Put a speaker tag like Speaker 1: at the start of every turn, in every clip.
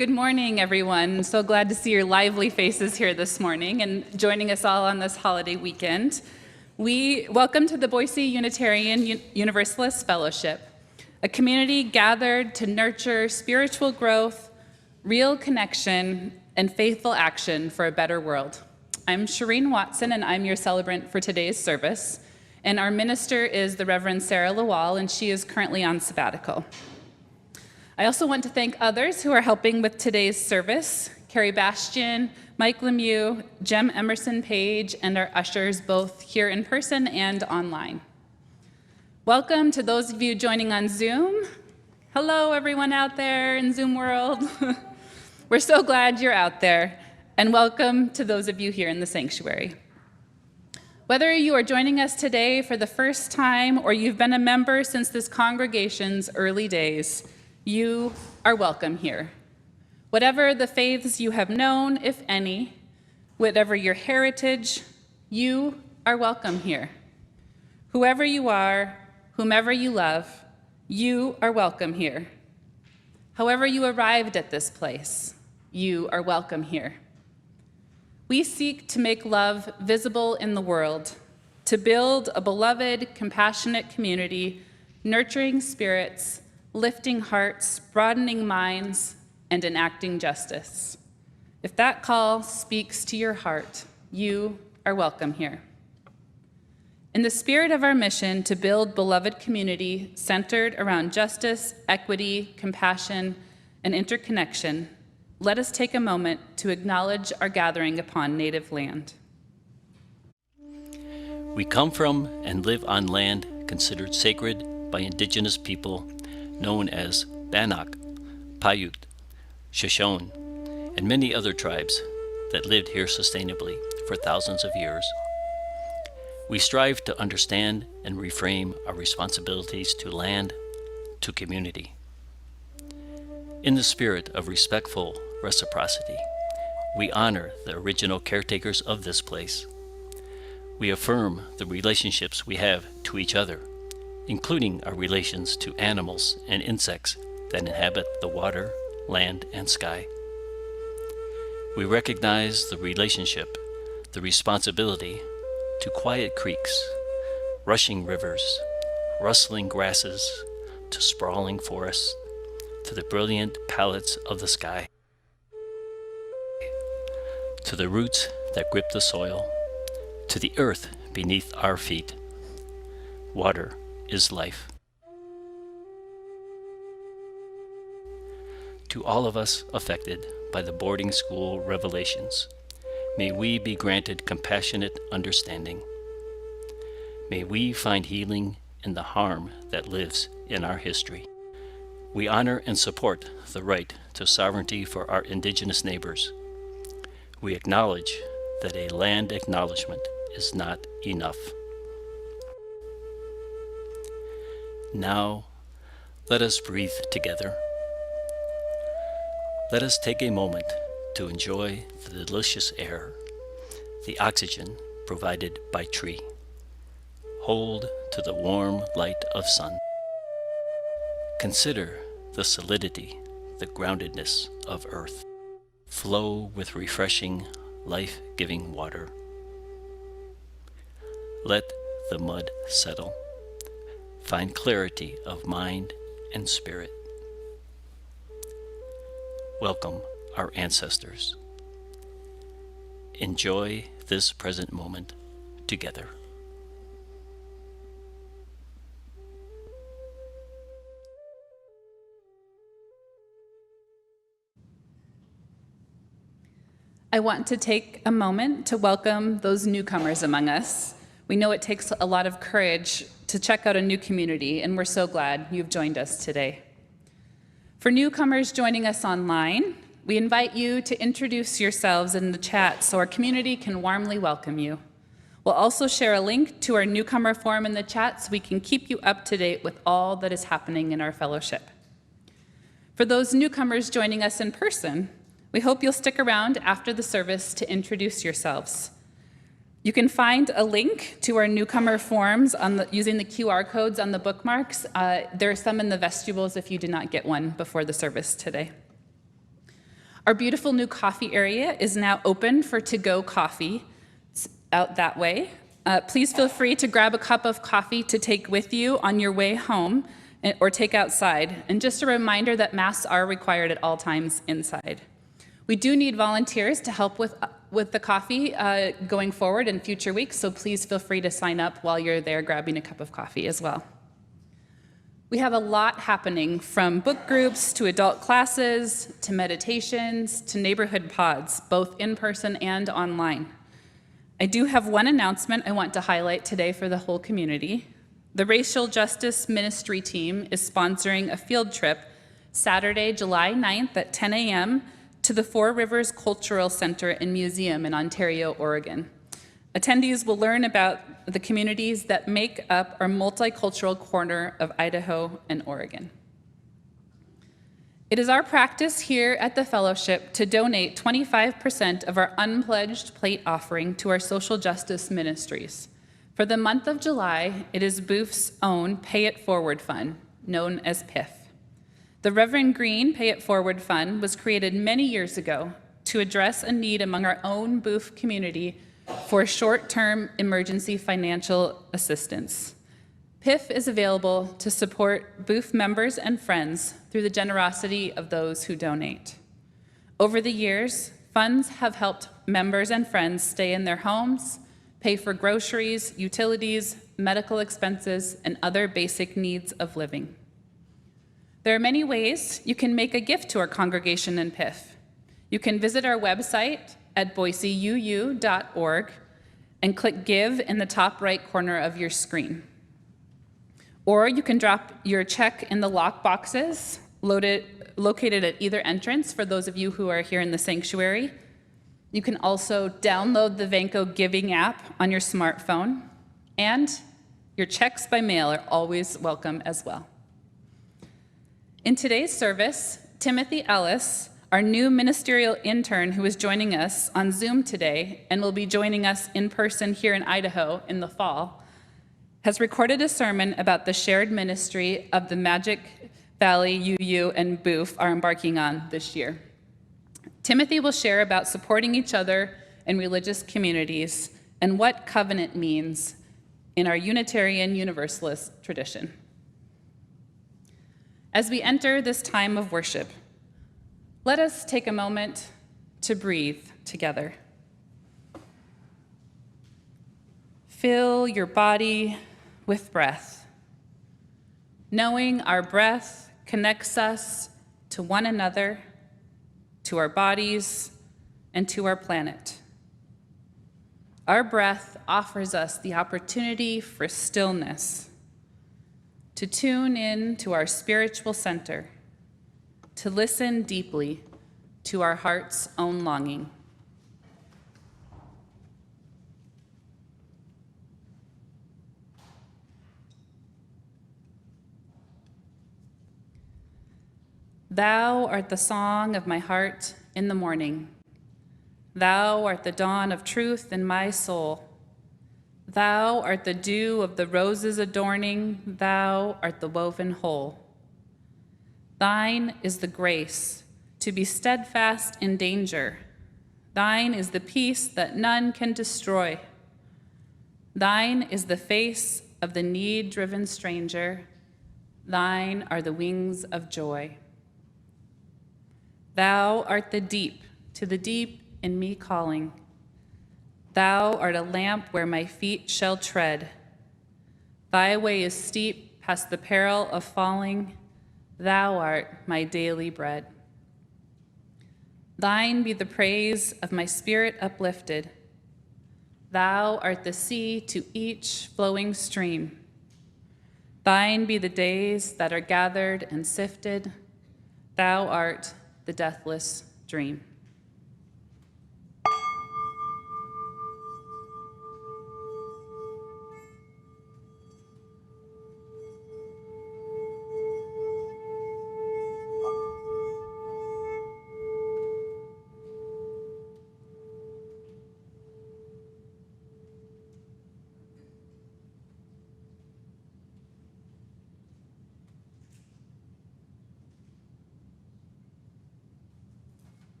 Speaker 1: Good morning, everyone. So glad to see your lively faces here this morning and joining us all on this holiday weekend. Welcome to the Boise Unitarian Universalist Fellowship, a community gathered to nurture spiritual growth, real connection, and faithful action for a better world. I'm Sharene Watsen, and I'm your celebrant for today's service. And our minister is the Reverend Sarah Lawal, and she is currently on sabbatical. I also want to thank others who are helping with today's service: Carrie Bastian, Mike Lemieux, Jem Emerson Page, and our ushers, both here in person and online. Welcome to those of you joining on Zoom. Hello, everyone out there in Zoom world. We're so glad you're out there, and welcome to those of you here in the sanctuary. Whether you are joining us today for the first time or you've been a member since this congregation's early days, you are welcome here. Whatever the faiths you have known, if any, whatever your heritage, you are welcome here. Whoever you are, whomever you love, you are welcome here. However you arrived at this place, you are welcome here. We seek to make love visible in the world, to build a beloved, compassionate community, nurturing spirits, lifting hearts, broadening minds, and enacting justice. If that call speaks to your heart, you are welcome here. In the spirit of our mission to build beloved community centered around justice, equity, compassion, and interconnection, let us take a moment to acknowledge our gathering upon native land.
Speaker 2: We come from and live on land considered sacred by indigenous people known as Bannock, Paiute, Shoshone, and many other tribes that lived here sustainably for thousands of years. We strive to understand and reframe our responsibilities to land, to community. In the spirit of respectful reciprocity, we honor the original caretakers of this place. We affirm the relationships we have to each other, including our relations to animals and insects that inhabit the water, land, and sky. We recognize the relationship, the responsibility to quiet creeks, rushing rivers, rustling grasses, to sprawling forests, to the brilliant palettes of the sky, to the roots that grip the soil, to the earth beneath our feet. Water is life. To all of us affected by the boarding school revelations, may we be granted compassionate understanding. May we find healing in the harm that lives in our history. We honor and support the right to sovereignty for our indigenous neighbors. We acknowledge that a land acknowledgement is not enough. Now, let us breathe together. Let us take a moment to enjoy the delicious air, the oxygen provided by tree. Hold to the warm light of sun. Consider the solidity, the groundedness of earth. Flow with refreshing, life-giving water. Let the mud settle. Find clarity of mind and spirit. Welcome our ancestors. Enjoy this present moment together.
Speaker 1: I want to take a moment to welcome those newcomers among us. We know it takes a lot of courage to check out a new community, and we're so glad you've joined us today. For newcomers joining us online, we invite you to introduce yourselves in the chat so our community can warmly welcome you. We'll also share a link to our newcomer forum in the chat so we can keep you up to date with all that is happening in our fellowship. For those newcomers joining us in person, we hope you'll stick around after the service to introduce yourselves. You can find a link to our newcomer forms using the QR codes on the bookmarks. There are some in the vestibules if you did not get one before the service today. Our beautiful new coffee area is now open for to-go coffee. It's out that way. Please feel free to grab a cup of coffee to take with you on your way home or take outside. And just a reminder that masks are required at all times inside. We do need volunteers to help with the coffee going forward in future weeks, so please feel free to sign up while you're there grabbing a cup of coffee as well. We have a lot happening, from book groups to adult classes to meditations to neighborhood pods, both in person and online. I do have one announcement I want to highlight today for the whole community. The Racial Justice Ministry team is sponsoring a field trip Saturday, July 9th at 10 a.m. to the Four Rivers Cultural Center and Museum in Ontario, Oregon. Attendees will learn about the communities that make up our multicultural corner of Idaho and Oregon. It is our practice here at the Fellowship to donate 25% of our unpledged plate offering to our social justice ministries. For the month of July, it is Boof's own Pay It Forward Fund, known as PIF. The Reverend Green Pay It Forward Fund was created many years ago to address a need among our own Boof community for short-term emergency financial assistance. PIF is available to support Boof members and friends through the generosity of those who donate. Over the years, funds have helped members and friends stay in their homes, pay for groceries, utilities, medical expenses, and other basic needs of living. There are many ways you can make a gift to our congregation in PIF. You can visit our website at boiseuu.org and click Give in the top right corner of your screen. Or you can drop your check in the lock boxes located at either entrance for those of you who are here in the sanctuary. You can also download the Vanco Giving app on your smartphone, and your checks by mail are always welcome as well. In today's service, Timothy Ellis, our new ministerial intern who is joining us on Zoom today and will be joining us in person here in Idaho in the fall, has recorded a sermon about the shared ministry of the Magic Valley UU and Boof are embarking on this year. Timothy will share about supporting each other in religious communities and what covenant means in our Unitarian Universalist tradition. As we enter this time of worship, let us take a moment to breathe together. Fill your body with breath, knowing our breath connects us to one another, to our bodies, and to our planet. Our breath offers us the opportunity for stillness, to tune in to our spiritual center, to listen deeply to our heart's own longing. Thou art the song of my heart in the morning. Thou art the dawn of truth in my soul. Thou art the dew of the roses adorning. Thou art the woven whole. Thine is the grace to be steadfast in danger. Thine is the peace that none can destroy. Thine is the face of the need-driven stranger. Thine are the wings of joy. Thou art the deep to the deep in me calling. Thou art a lamp where my feet shall tread. Thy way is steep past the peril of falling. Thou art my daily bread. Thine be the praise of my spirit uplifted. Thou art the sea to each flowing stream. Thine be the days that are gathered and sifted. Thou art the deathless dream.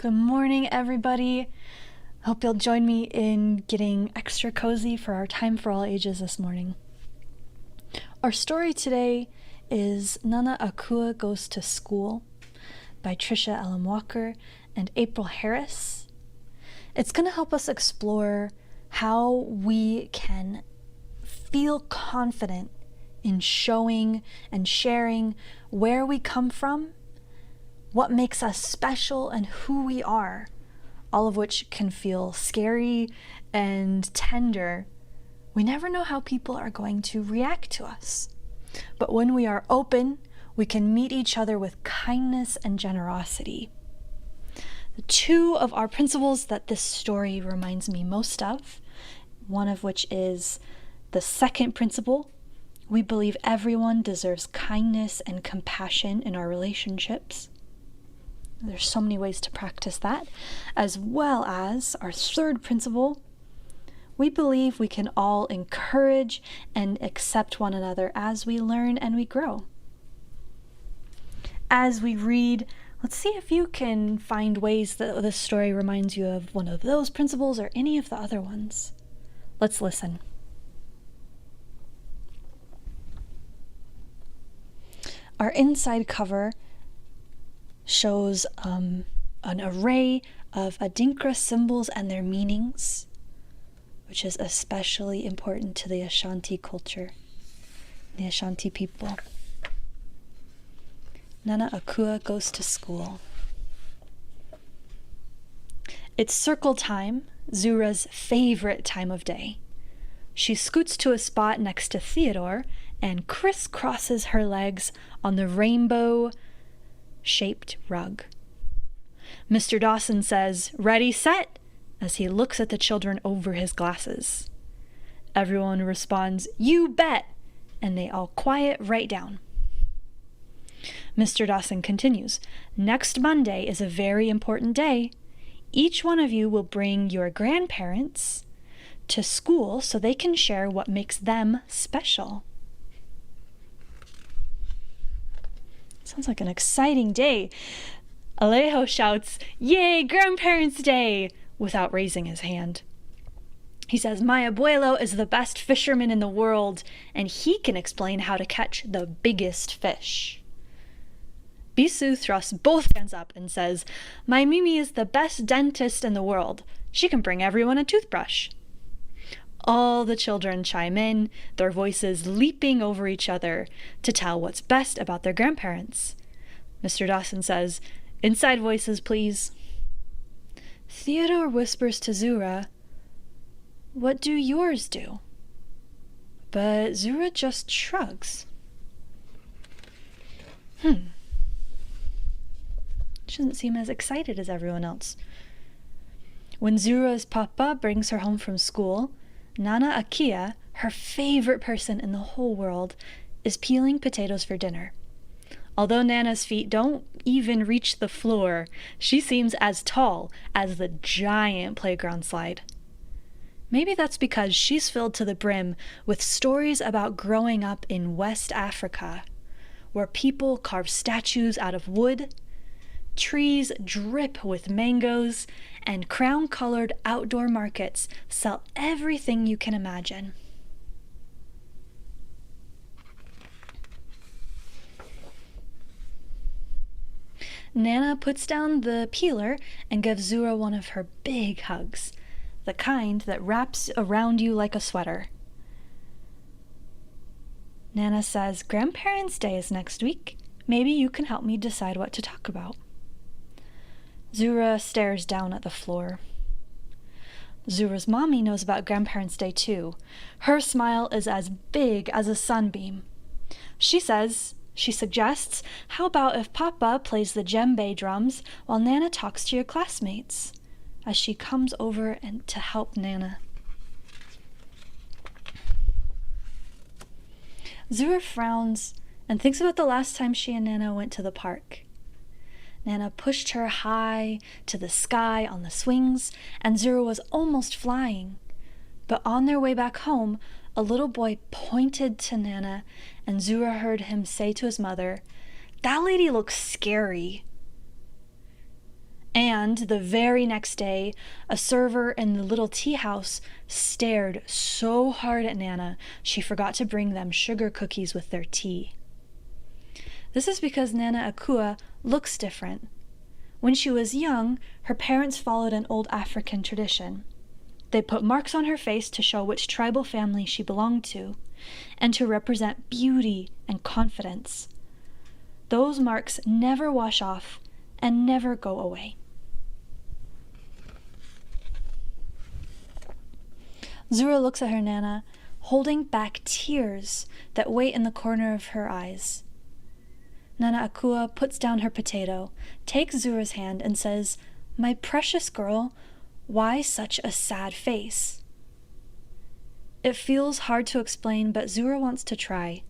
Speaker 3: Good morning, everybody. Hope you'll join me in getting extra cozy for our Time for All Ages this morning. Our story today is Nana Akua Goes to School by Trisha Ellen Walker and April Harris. It's going to help us explore how we can feel confident in showing and sharing where we come from, what makes us special, and who we are, all of which can feel scary and tender. We never know how people are going to react to us. But when we are open, we can meet each other with kindness and generosity. The two of our principles that this story reminds me most of, one of which is the second principle: we believe everyone deserves kindness and compassion in our relationships. There's so many ways to practice that, as well as our third principle: we believe we can all encourage and accept one another as we learn and we grow. As we read, let's see if you can find ways that this story reminds you of one of those principles or any of the other ones. Let's listen. Our inside cover shows an array of Adinkra symbols and their meanings, which is especially important to the Ashanti culture, the Ashanti people. Nana Akua goes to school. It's circle time, Zura's favorite time of day. She scoots to a spot next to Theodore and crisscrosses her legs on the rainbow-shaped rug. Mr. Dawson says, "Ready, set," as he looks at the children over his glasses. Everyone responds, "You bet," and they all quiet right down. Mr. Dawson continues, "Next Monday is a very important day. Each one of you will bring your grandparents to school so they can share what makes them special." Sounds like an exciting day. Alejo shouts, "Yay, Grandparents' Day!" without raising his hand. He says, "My abuelo is the best fisherman in the world, and he can explain how to catch the biggest fish." Bisu thrusts both hands up and says, "My Mimi is the best dentist in the world. She can bring everyone a toothbrush." All the children chime in, their voices leaping over each other to tell what's best about their grandparents. Mr. Dawson says, "Inside voices, please." Theodore whispers to Zura, "What do yours do?" But Zura just shrugs. She doesn't seem as excited as everyone else. When Zura's papa brings her home from school, Nana Akia, her favorite person in the whole world, is peeling potatoes for dinner. Although Nana's feet don't even reach the floor, she seems as tall as the giant playground slide. Maybe that's because she's filled to the brim with stories about growing up in West Africa, where people carve statues out of wood, trees drip with mangoes, and crown-colored outdoor markets sell everything you can imagine. Nana puts down the peeler and gives Zura one of her big hugs, the kind that wraps around you like a sweater. Nana says, "Grandparents' Day is next week. Maybe you can help me decide what to talk about." Zura stares down at the floor. Zura's mommy knows about Grandparents' Day too. Her smile is as big as a sunbeam. She suggests, "How about if Papa plays the djembe drums while Nana talks to your classmates?" as she comes over and to help Nana. Zura frowns and thinks about the last time she and Nana went to the park. Nana pushed her high to the sky on the swings, and Zura was almost flying. But on their way back home, a little boy pointed to Nana, and Zura heard him say to his mother, "That lady looks scary." And the very next day, a server in the little tea house stared so hard at Nana, she forgot to bring them sugar cookies with their tea. This is because Nana Akua looks different. When she was young, her parents followed an old African tradition. They put marks on her face to show which tribal family she belonged to, and to represent beauty and confidence. Those marks never wash off and never go away. Zura looks at her Nana, holding back tears that wait in the corner of her eyes. Nana Akua puts down her potato, takes Zura's hand, and says, "My precious girl, why such a sad face?" It feels hard to explain, but Zura wants to try.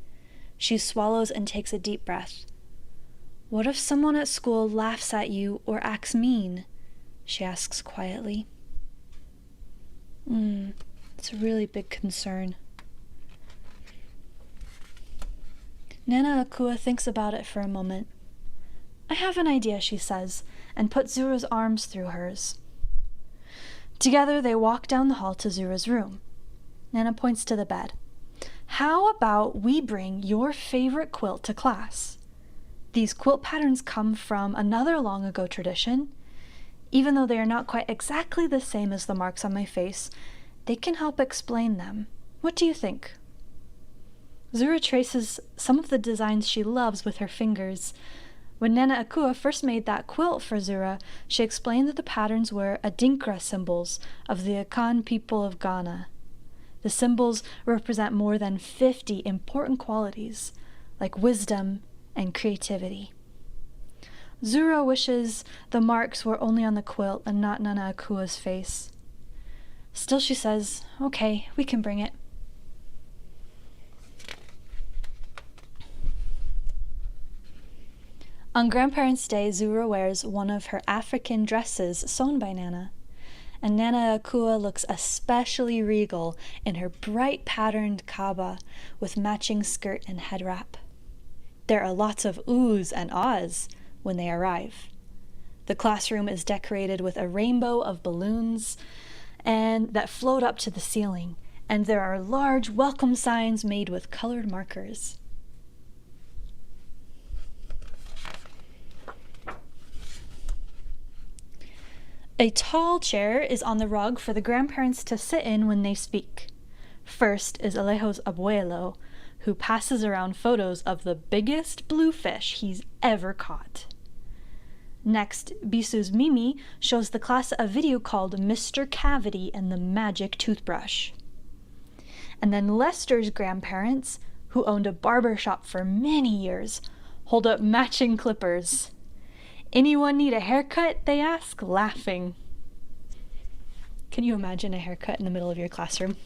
Speaker 3: She swallows and takes a deep breath. "What if someone at school laughs at you or acts mean?" she asks quietly. It's a really big concern. Nana Akua thinks about it for a moment. "I have an idea," she says, and puts Zura's arms through hers. Together they walk down the hall to Zura's room. Nana points to the bed. "How about we bring your favorite quilt to class? These quilt patterns come from another long ago tradition. Even though they are not quite exactly the same as the marks on my face, they can help explain them. What do you think?" Zura traces some of the designs she loves with her fingers. When Nana Akua first made that quilt for Zura, she explained that the patterns were Adinkra symbols of the Akan people of Ghana. The symbols represent more than 50 important qualities, like wisdom and creativity. Zura wishes the marks were only on the quilt and not Nana Akua's face. Still, she says, "Okay, we can bring it." On Grandparents' Day, Zura wears one of her African dresses sewn by Nana, and Nana Akua looks especially regal in her bright patterned kaba with matching skirt and head wrap. There are lots of oohs and ahs when they arrive. The classroom is decorated with a rainbow of balloons and that float up to the ceiling, and there are large welcome signs made with colored markers. A tall chair is on the rug for the grandparents to sit in when they speak. First is Alejo's abuelo, who passes around photos of the biggest bluefish he's ever caught. Next, Bisu's Mimi shows the class a video called Mr. Cavity and the Magic Toothbrush. And then Lester's grandparents, who owned a barber shop for many years, hold up matching clippers. "Anyone need a haircut?" they ask, laughing. Can you imagine a haircut in the middle of your classroom?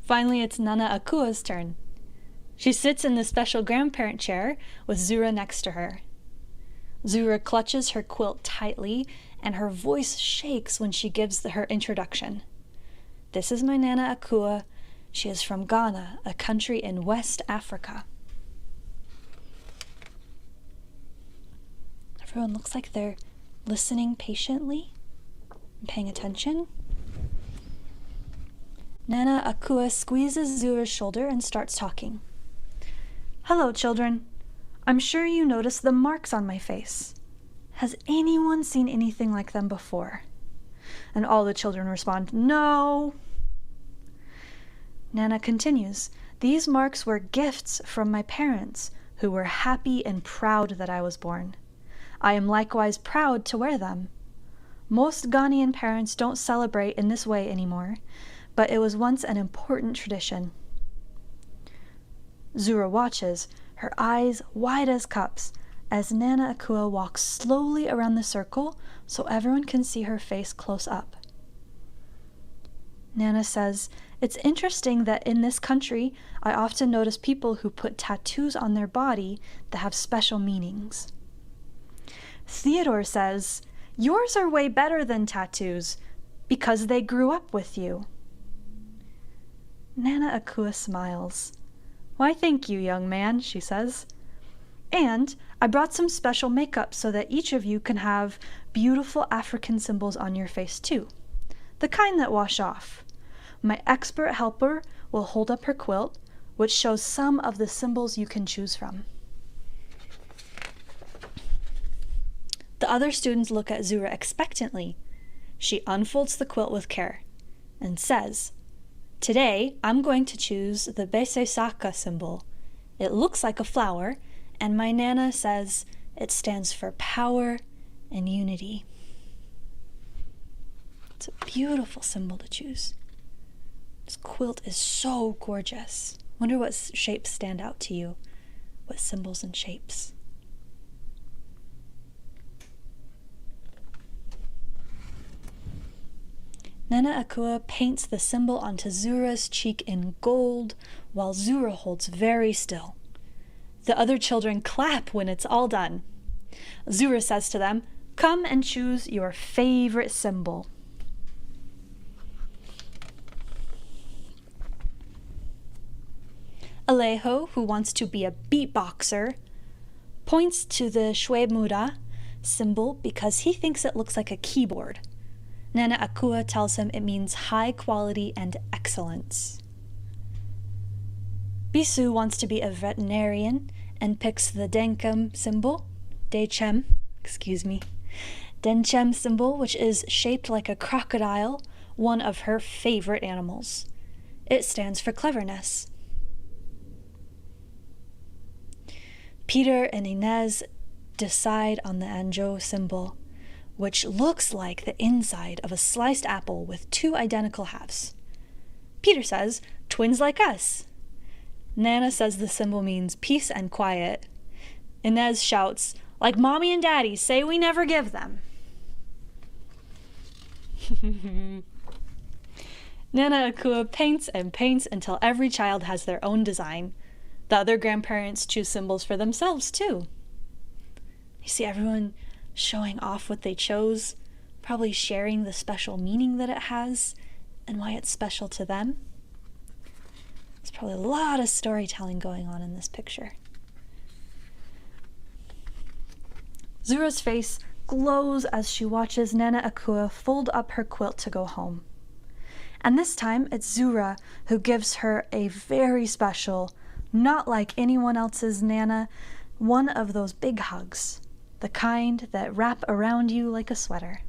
Speaker 3: Finally, it's Nana Akua's turn. She sits in the special grandparent chair with Zura next to her. Zura clutches her quilt tightly, and her voice shakes when she gives her introduction. "This is my Nana Akua. She is from Ghana, a country in West Africa." Everyone looks like they're listening patiently and paying attention. Nana Akua squeezes Zura's shoulder and starts talking. "Hello, children. I'm sure you noticed the marks on my face. Has anyone seen anything like them before?" And all the children respond, "No." Nana continues, "These marks were gifts from my parents, who were happy and proud that I was born. I am likewise proud to wear them. Most Ghanaian parents don't celebrate in this way anymore, but it was once an important tradition." Zura watches, her eyes wide as cups, as Nana Akua walks slowly around the circle so everyone can see her face close up. Nana says, "It's interesting that in this country, I often notice people who put tattoos on their body that have special meanings." Theodore says, "Yours are way better than tattoos because they grew up with you." Nana Akua smiles. "Why, thank you, young man," she says. And I brought some special makeup so that each of you can have beautiful African symbols on your face too, the kind that wash off. My expert helper will hold up her quilt, which shows some of the symbols you can choose from. The other students look at Zura expectantly. She unfolds the quilt with care and says, "Today, I'm going to choose the Besesaka symbol. It looks like a flower, and my Nana says it stands for power and unity." It's a beautiful symbol to choose. This quilt is so gorgeous. Wonder what shapes stand out to you. What symbols and shapes? Nana Akua paints the symbol onto Zura's cheek in gold, while Zura holds very still. The other children clap when it's all done. Zura says to them, "Come and choose your favorite symbol." Alejo, who wants to be a beatboxer, points to the Shwemura symbol because he thinks it looks like a keyboard. Nana Akua tells him it means high quality and excellence. Bisu wants to be a veterinarian and picks the Denchem symbol, Denchem symbol, which is shaped like a crocodile, one of her favorite animals. It stands for cleverness. Peter and Inez decide on the Anjo symbol, which looks like the inside of a sliced apple with two identical halves. Peter says, "Twins like us." Nana says the symbol means peace and quiet. Inez shouts, "Like mommy and daddy say we never give them." Nana Akua paints and paints until every child has their own design. The other grandparents choose symbols for themselves too. You see everyone showing off what they chose, probably sharing the special meaning that it has and why it's special to them. There's probably a lot of storytelling going on in this picture. Zura's face glows as she watches Nana Akua fold up her quilt to go home. And this time it's Zura who gives her a very special, not like anyone else's Nana, one of those big hugs. The kind that wrap around you like a sweater.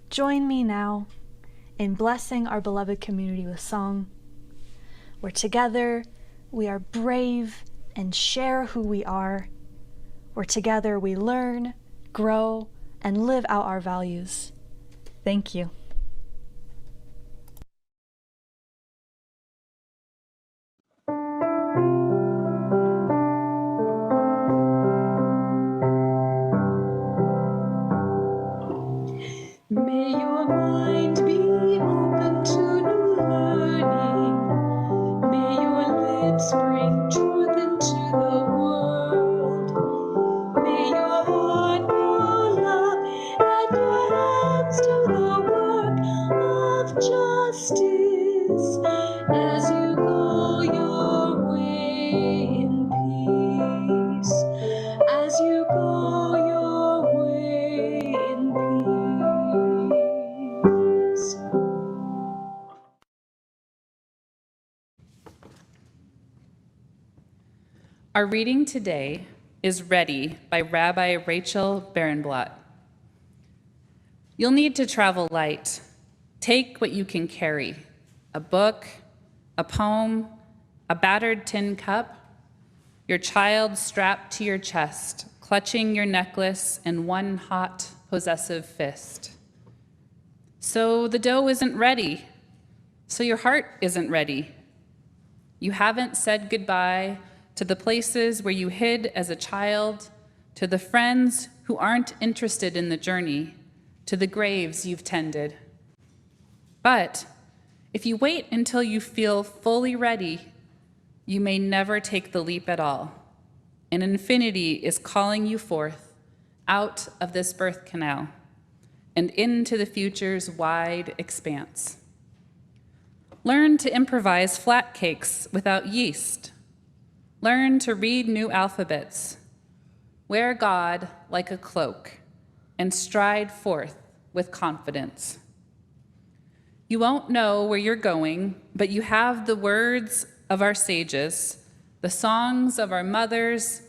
Speaker 3: Join me now in blessing our beloved community with song, where together we are brave and share who we are, where together we learn, grow, and live out our values. Thank you.
Speaker 4: May your mind be open to new learning. May your lips bring truth into the world. May your heart know love and your hands do the work of justice as you go your way in peace. As you go your way in peace.
Speaker 1: Our reading today is Ready by Rabbi Rachel Berenblatt. You'll need to travel light. Take what you can carry: a book, a poem, a battered tin cup, your child strapped to your chest, clutching your necklace in one hot, possessive fist. So the dough isn't ready. So your heart isn't ready. You haven't said goodbye to the places where you hid as a child, to the friends who aren't interested in the journey, to the graves you've tended. But if you wait until you feel fully ready, you may never take the leap at all. And infinity is calling you forth out of this birth canal. and into the future's wide expanse. Learn to improvise flat cakes without yeast. Learn to read new alphabets. Wear God like a cloak and stride forth with confidence. You won't know where you're going, but you have the words of our sages, the songs of our mothers,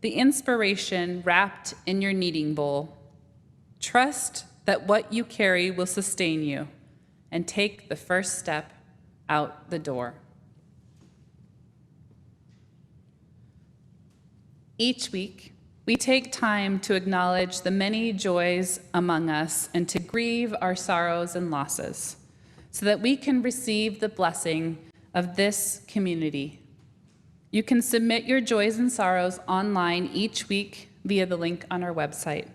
Speaker 1: the inspiration wrapped in your kneading bowl. Trust that what you carry will sustain you, and take the first step out the door. Each week, we take time to acknowledge the many joys among us and to grieve our sorrows and losses, so that we can receive the blessing of this community. You can submit your joys and sorrows online each week via the link on our website.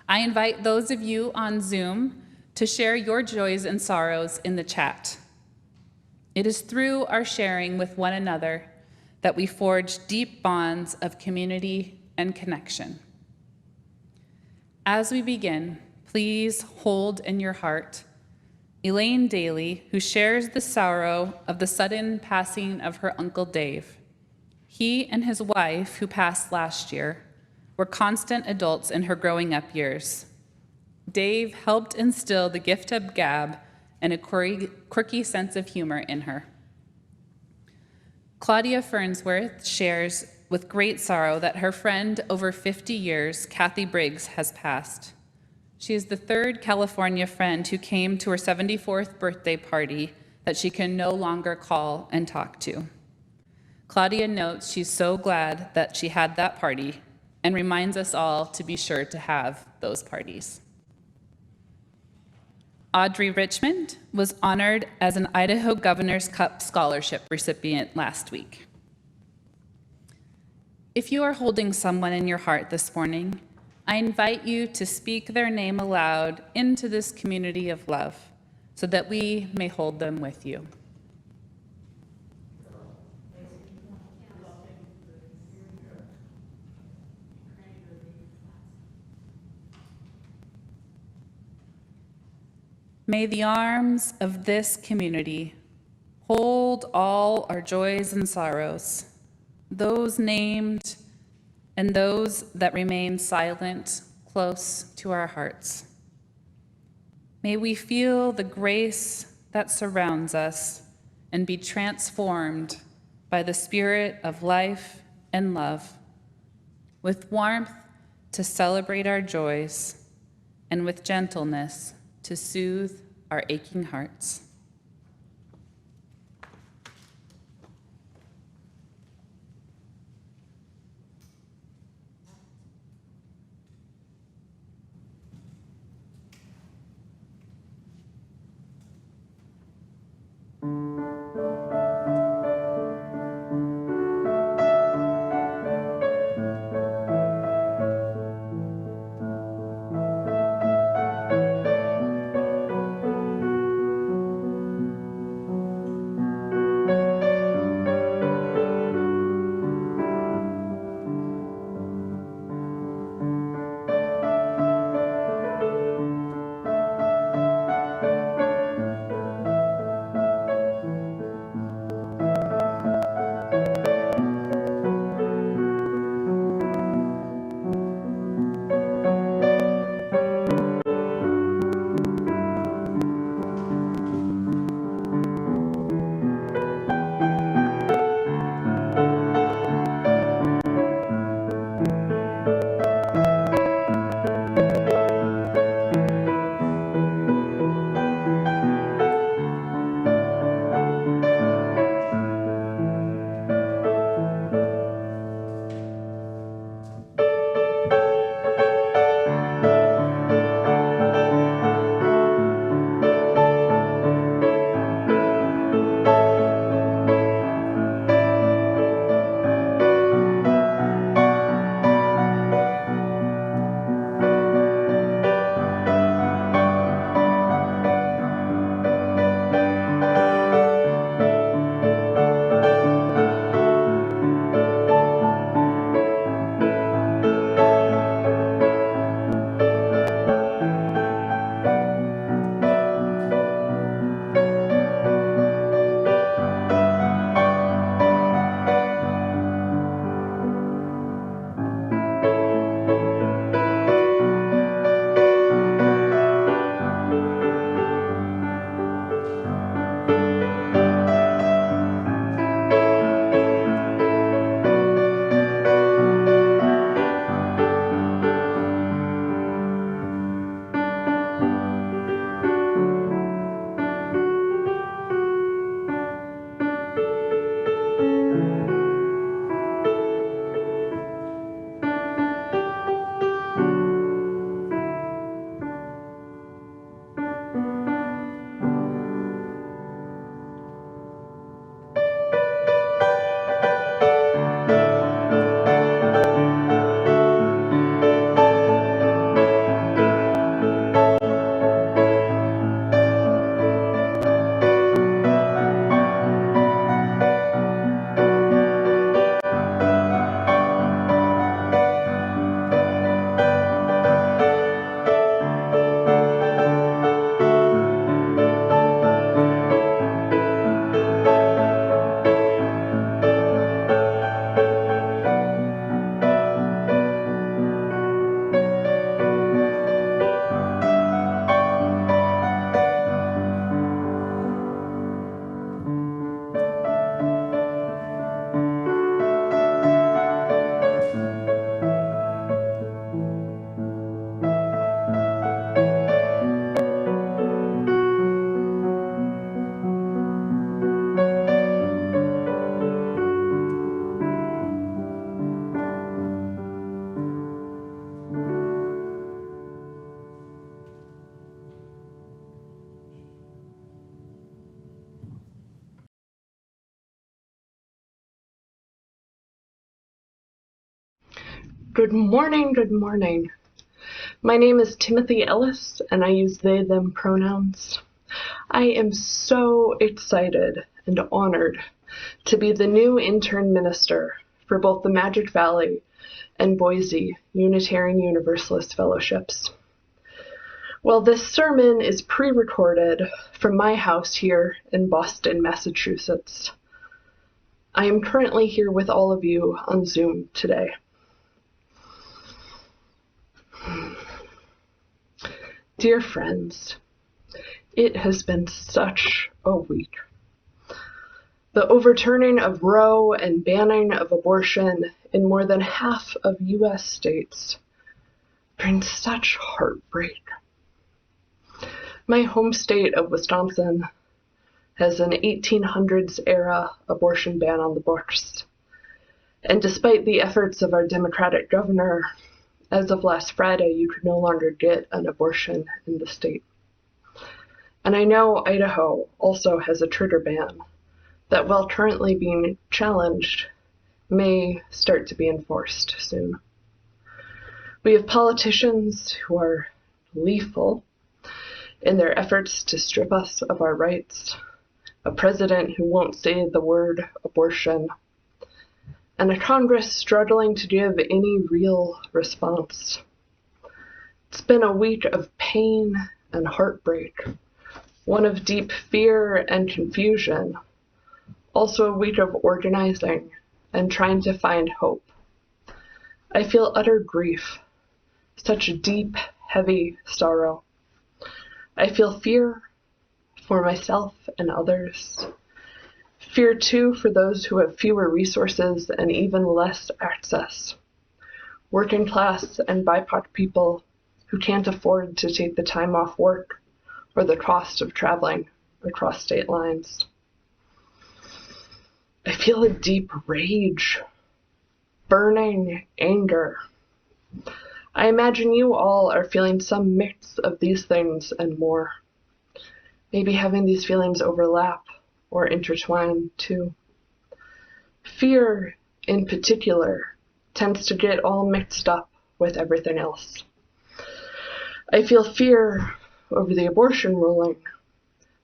Speaker 1: I invite those of you on Zoom to share your joys and sorrows in the chat. It is through our sharing with one another that we forge deep bonds of community and connection. As we begin, please hold in your heart Elaine Daly, who shares the sorrow of the sudden passing of her Uncle Dave. He and his wife, who passed last year, were constant adults in her growing up years. Dave helped instill the gift of gab and a quirky sense of humor in her. Claudia Fernsworth shares with great sorrow that her friend over 50 years, Kathy Briggs, has passed. She is the third California friend who came to her 74th birthday party that she can no longer call and talk to. Claudia notes she's so glad that she had that party and reminds us all to be sure to have those parties. Audrey Richmond was honored as an Idaho Governor's Cup Scholarship recipient last week. If you are holding someone in your heart this morning, I invite you to speak their name aloud into this community of love so that we may hold them with you. May the arms of this community hold all our joys and sorrows, those named and those that remain silent, close to our hearts. May we feel the grace that surrounds us and be transformed by the spirit of life and love, with warmth to celebrate our joys and with gentleness to soothe our aching hearts.
Speaker 5: Good morning, good morning. My name is Timothy Ellis, and I use they, them pronouns. I am so excited and honored to be the new intern minister for both the Magic Valley and Boise Unitarian Universalist Fellowships. Well, this sermon is pre-recorded from my house here in Boston, Massachusetts. I am currently here with all of you on Zoom today. Dear friends, it has been such a week. The overturning of Roe and banning of abortion in more than half of U.S. states brings such heartbreak. My home state of Wisconsin has an 1800s era abortion ban on the books. And despite the efforts of our Democratic governor, as of last Friday, you could no longer get an abortion in the state. And I know Idaho also has a trigger ban that, while currently being challenged, may start to be enforced soon. We have politicians who are lethal in their efforts to strip us of our rights, a president who won't say the word abortion, and a Congress struggling to give any real response. It's been a week of pain and heartbreak, one of deep fear and confusion, also a week of organizing and trying to find hope. I feel utter grief, such deep, heavy sorrow. I feel fear for myself and others. Fear, too, for those who have fewer resources and even less access. Working class and BIPOC people who can't afford to take the time off work or the cost of traveling across state lines. I feel a deep rage, burning anger. I imagine you all are feeling some mix of these things and more. Maybe having these feelings overlap or intertwine too. Fear, in particular, tends to get all mixed up with everything else. I feel fear over the abortion ruling,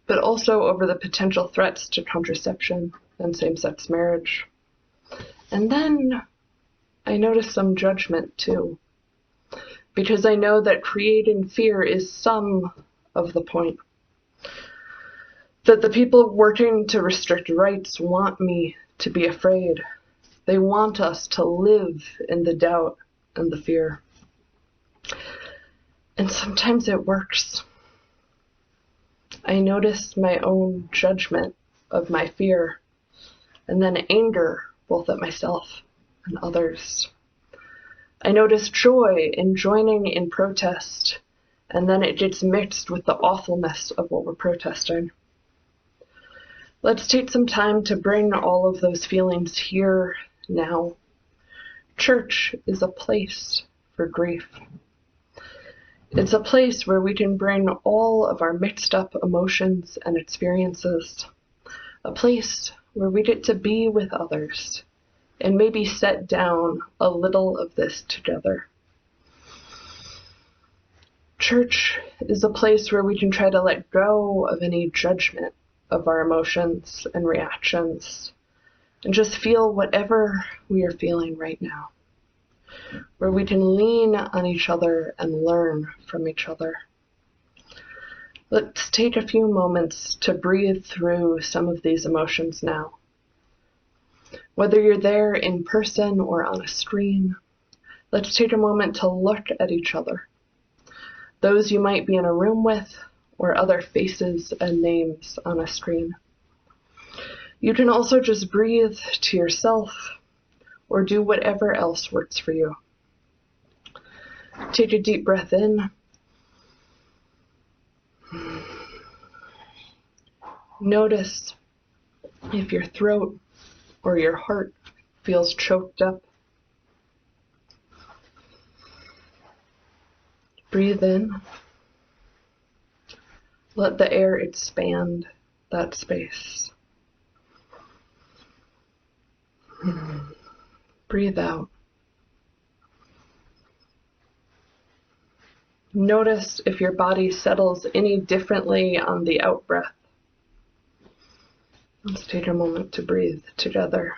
Speaker 5: but also over the potential threats to contraception and same-sex marriage. And then I notice some judgment too, because I know that creating fear is some of the point. That the people working to restrict rights want me to be afraid. They want us to live in the doubt and the fear. And sometimes it works. I noticed my own judgment of my fear, and then anger both at myself and others. I noticed joy in joining in protest, and then it gets mixed with the awfulness of what we're protesting. Let's take some time to bring all of those feelings here now. Church is a place for grief. It's a place where we can bring all of our mixed up emotions and experiences. A place where we get to be with others and maybe set down a little of this together. Church is a place where we can try to let go of any judgment of our emotions and reactions and just feel whatever we are feeling right now, where we can lean on each other and learn from each other. Let's take a few moments to breathe through some of these emotions now. Whether you're there in person or on a screen, let's take a moment to look at each other. Those you might be in a room with, or other faces and names on a screen. You can also just breathe to yourself, or do whatever else works for you. Take a deep breath in. Notice if your throat or your heart feels choked up. Breathe in. Let the air expand that space. Breathe out. Notice if your body settles any differently on the out-breath. Let's take a moment to breathe together.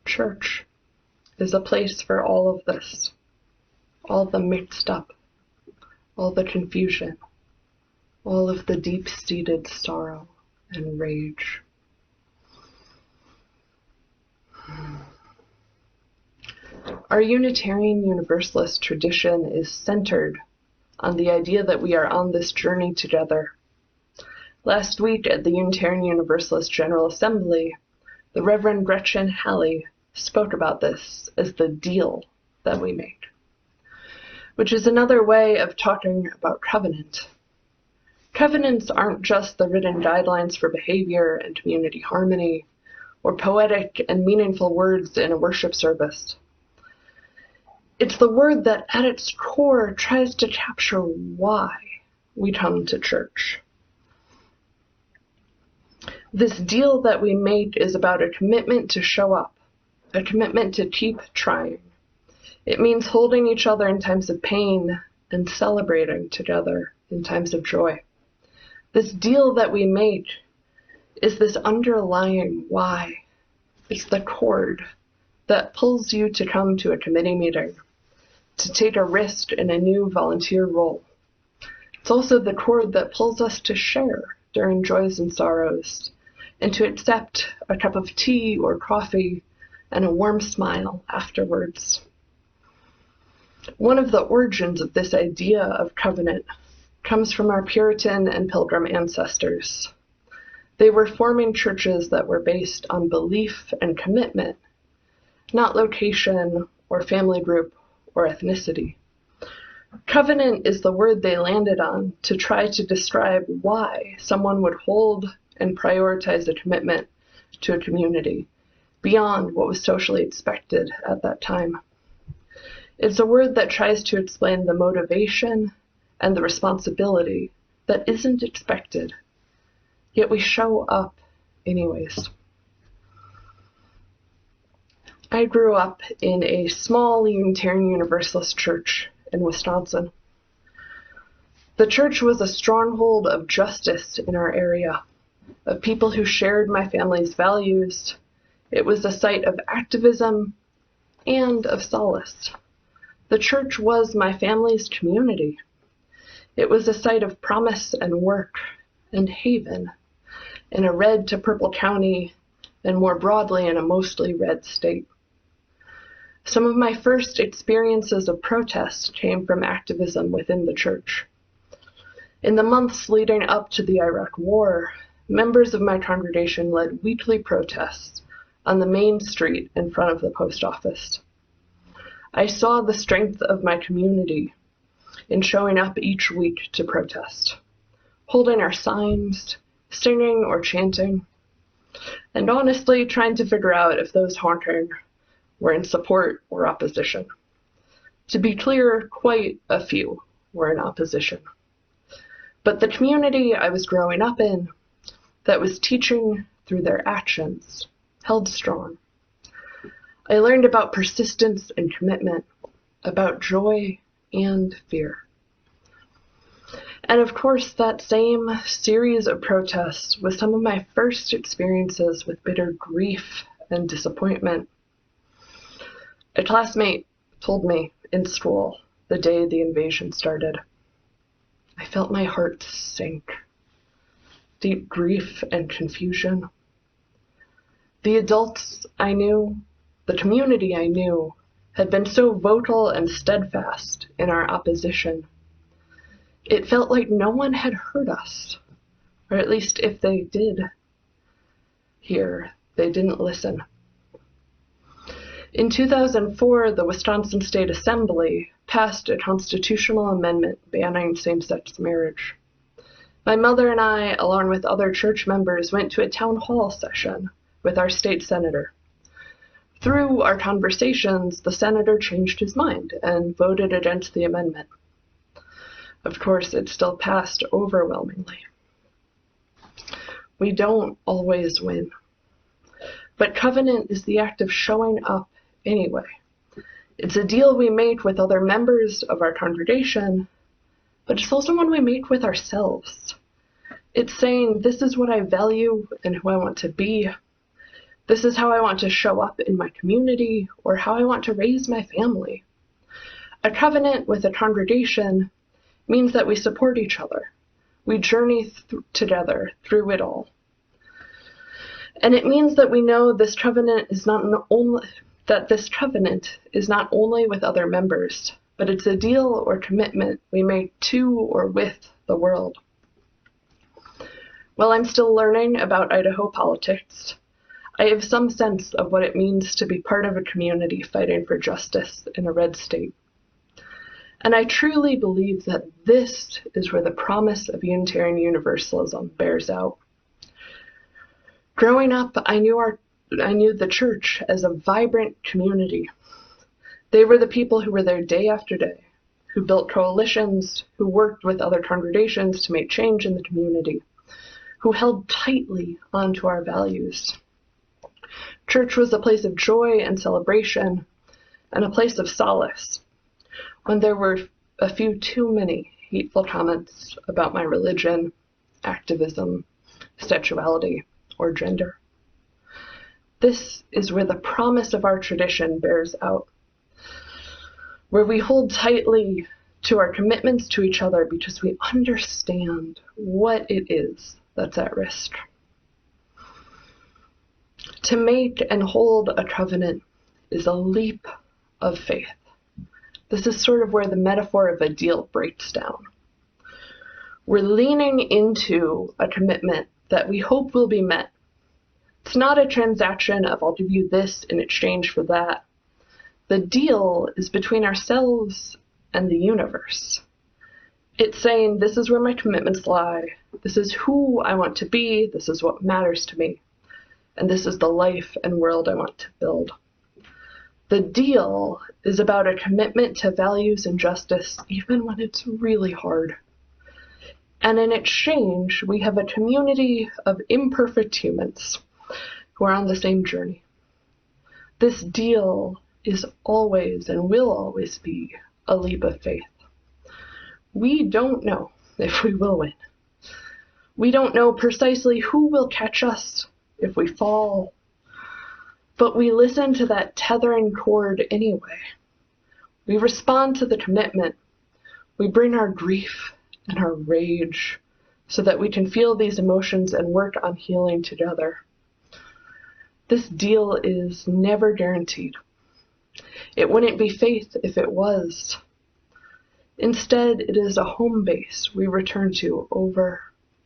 Speaker 5: Church is a place for all of this, all the mixed up, all the confusion, all of the deep-seated sorrow and rage. Our Unitarian Universalist tradition is centered on the idea that we are on this journey together. Last week at the Unitarian Universalist General Assembly, the Reverend Gretchen Halley spoke about this as the deal that we made, which is another way of talking about covenant. Covenants aren't just the written guidelines for behavior and community harmony, or poetic and meaningful words in a worship service. It's the word that at its core tries to capture why we come to church. This deal that we make is about a commitment to show up, a commitment to keep trying. It means holding each other in times of pain and celebrating together in times of joy. This deal that we make is this underlying why. It's the cord that pulls you to come to a committee meeting, to take a risk in a new volunteer role. It's also the cord that pulls us to share during joys and sorrows, and to accept a cup of tea or coffee and a warm smile afterwards. One of the origins of this idea of covenant comes from our Puritan and Pilgrim ancestors. They were forming churches that were based on belief and commitment, not location or family group or ethnicity. Covenant is the word they landed on to try to describe why someone would hold and prioritize a commitment to a community beyond what was socially expected at that time. It's a word that tries to explain the motivation and the responsibility that isn't expected, yet we show up anyways. I grew up in a small Unitarian Universalist church in Wisconsin. The church was a stronghold of justice in our area, of people who shared my family's values. It was a site of activism and of solace. The church was my family's community. It was a site of promise and work, and haven in a red to purple county, and more broadly in a mostly red state. Some of my first experiences of protest came from activism within the church. In the months leading up to the Iraq War, members of my congregation led weekly protests on the main street in front of the post office. I saw the strength of my community in showing up each week to protest, holding our signs, singing or chanting, and honestly trying to figure out if those honking were in support or opposition. To be clear, quite a few were in opposition. But the community I was growing up in, that was teaching through their actions, held strong. I learned about persistence and commitment, about joy and fear. And of course, that same series of protests was some of my first experiences with bitter grief and disappointment. A classmate told me in school the day the invasion started. I felt my heart sink. Deep grief and confusion. The adults I knew, the community I knew, had been so vocal and steadfast in our opposition. It felt like no one had heard us, or at least if they did hear, they didn't listen. In 2004, the Wisconsin State Assembly passed a constitutional amendment banning same-sex marriage. My mother and I, along with other church members, went to a town hall session with our state senator. Through our conversations, the senator changed his mind and voted against the amendment. Of course, it still passed overwhelmingly. We don't always win. But covenant is the act of showing up anyway. It's a deal we make with other members of our congregation, but it's also one we make with ourselves. It's saying, this is what I value and who I want to be. This is how I want to show up in my community or how I want to raise my family. A covenant with a congregation means that we support each other. We journey together through it all. And it means that we know this covenant is not only with other members, but it's a deal or commitment we make to or with the world. While I'm still learning about Idaho politics, I have some sense of what it means to be part of a community fighting for justice in a red state. And I truly believe that this is where the promise of Unitarian Universalism bears out. Growing up, I knew the church as a vibrant community. They were the people who were there day after day, who built coalitions, who worked with other congregations to make change in the community, who held tightly onto our values. Church was a place of joy and celebration, and a place of solace, when there were a few too many hateful comments about my religion, activism, sexuality, or gender. This is where the promise of our tradition bears out, where we hold tightly to our commitments to each other because we understand what it is that's at risk. To make and hold a covenant is a leap of faith. This is sort of where the metaphor of a deal breaks down. We're leaning into a commitment that we hope will be met. It's not a transaction of I'll give you this in exchange for that. The deal is between ourselves and the universe. It's saying, this is where my commitments lie. This is who I want to be. This is what matters to me. And this is the life and world I want to build. The deal is about a commitment to values and justice, even when it's really hard. And in exchange, we have a community of imperfect humans who are on the same journey. This deal is always and will always be a leap of faith. We don't know if we will win. We don't know precisely who will catch us if we fall, but we listen to that tethering cord anyway. We respond to the commitment. We bring our grief and our rage, so that we can feel these emotions and work on healing together. This deal is never guaranteed. It wouldn't be faith if it was. Instead, it is a home base we return to over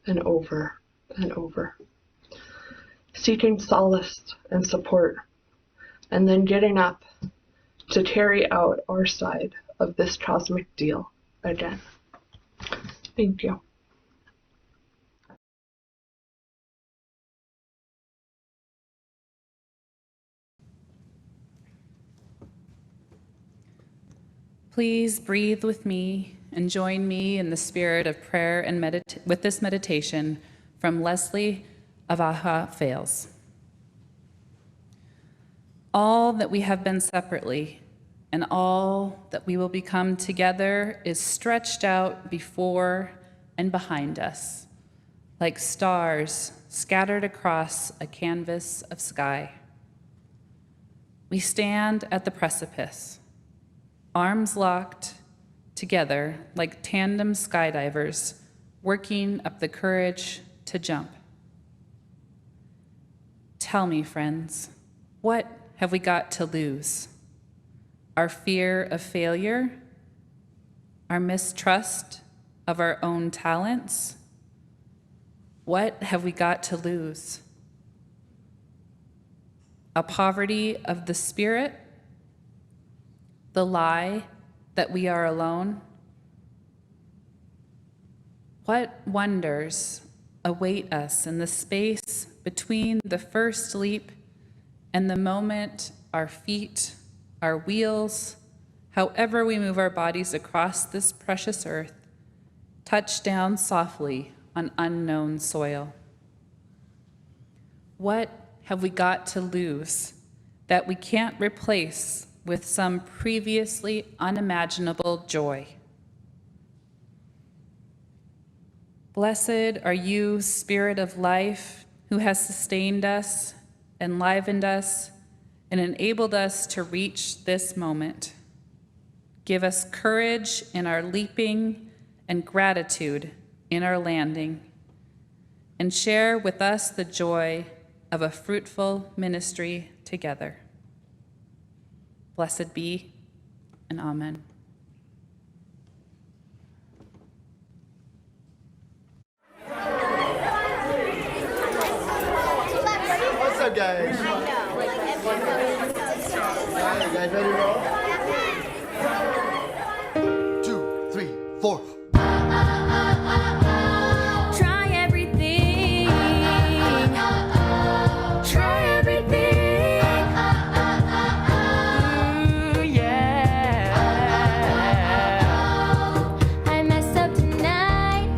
Speaker 5: and over and over, seeking solace and support, and then getting up to carry out our side of this cosmic deal again. Thank you.
Speaker 1: Please breathe with me and join me in the spirit of prayer and with this meditation from Leslie of Aha Fails. All that we have been separately and all that we will become together is stretched out before and behind us, like stars scattered across a canvas of sky. We stand at the precipice, arms locked together like tandem skydivers, working up the courage to jump. Tell me, friends, what have we got to lose? Our fear of failure? Our mistrust of our own talents? What have we got to lose? A poverty of the spirit? The lie that we are alone? What wonders await us in the space between the first leap and the moment our feet, our wheels, however we move our bodies across this precious earth, touch down softly on unknown soil? What have we got to lose that we can't replace with some previously unimaginable joy? Blessed are you, Spirit of life, who has sustained us, enlivened us, and enabled us to reach this moment. Give us courage in our leaping and gratitude in our landing, and share with us the joy of a fruitful ministry together. Blessed be, and amen.
Speaker 6: What's up, guys? You guys ready to roll? 2, 3, 4.
Speaker 4: Try everything. Try everything. Ooh, yeah. I messed up tonight.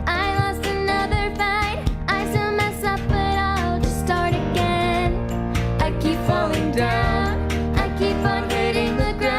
Speaker 4: I lost another fight. I still mess up, but I'll just start again. I keep falling down. I keep on hitting the ground.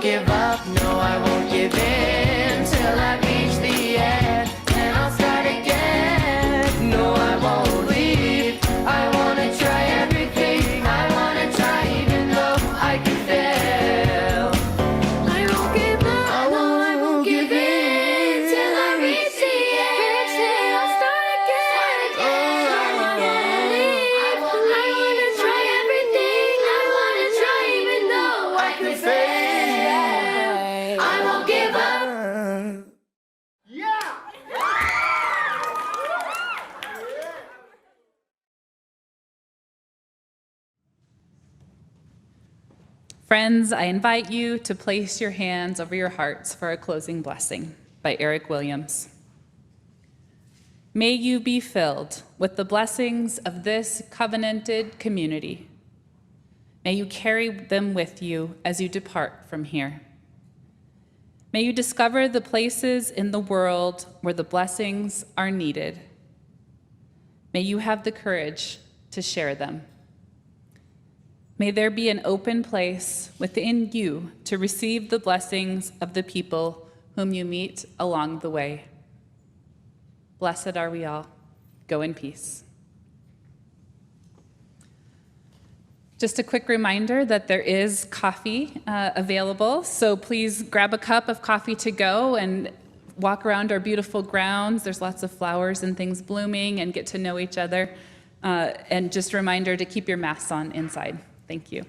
Speaker 7: won't give up, no, I won't give in till I reach the end, and I'll start again. No, I won't leave, I wanna try everything, I wanna try even though I can fail. I won't give up, no, I won't give in till I reach the end, I'll start again. I wanna try everything, I wanna try even though I can fail. I won't give up.
Speaker 1: Friends, I invite you to place your hands over your hearts for a closing blessing by Eric Williams. May you be filled with the blessings of this covenanted community. May you carry them with you as you depart from here. May you discover the places in the world where the blessings are needed. May you have the courage to share them. May there be an open place within you to receive the blessings of the people whom you meet along the way. Blessed are we all. Go in peace. Just a quick reminder that there is coffee available, so please grab a cup of coffee to go and walk around our beautiful grounds. There's lots of flowers and things blooming, and get to know each other. And just a reminder to keep your masks on inside. Thank you.